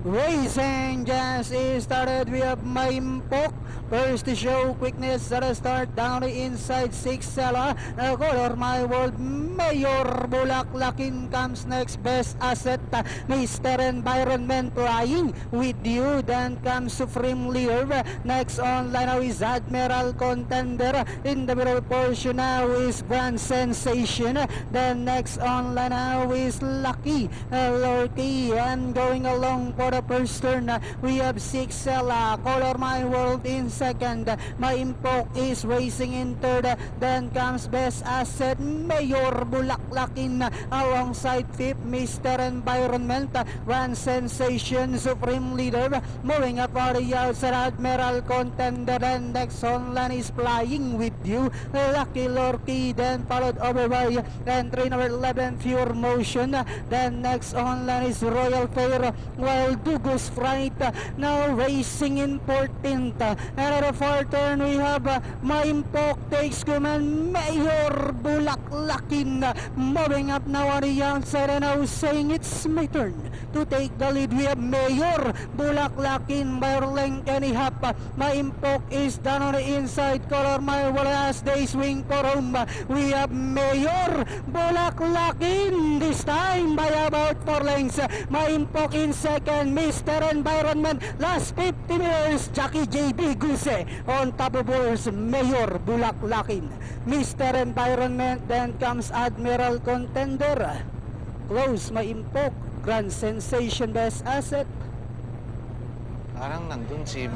Racing just started. We have Maimpok. First to show quickness at the start down the inside 6 Sela. Color My World. Mayor Bulaklakin comes next. Best Asset. Mr. Environment flying with you. Then comes Supreme Leader. Next on line now is Admiral Contender. In the middle portion now is Grand Sensation. Then next on line now is Lucky Lorky. And going along for the first turn, we have 6 Sela. Color My World in second. Maimpok is racing in third. Then comes Best Asset. Mayor Bulaklakin alongside fifth. Mr. Environment. Grand Sensation. Supreme Leader. Moving up for the outside. Admiral Contender. Then next on line is Flying with You. Lucky Lorky. Then followed over by entry number 11 Pure Motion. Then next on line is Royal Fair. While Dugus Fright now racing in 14th. And at the fourth turn we have Maimpok takes command. Mayor Bulaklakin moving up now on the outside and now saying it's my turn to take the lead. We have Mayor Bulaklakin by length and a half. Maimpok is down on the inside. Color My World as they swing for home. We have Mayor Bulaklakin this time by about 4 lengths. Maimpok in second. Mr. Environment last 50 meters. Jackie J.B. Guse on top of horse. Mayor Bulaklakin. Mr. Environment. Then comes Admiral Contender. Close Maimpok. Grand Sensation. Best Asset. Parang nandun si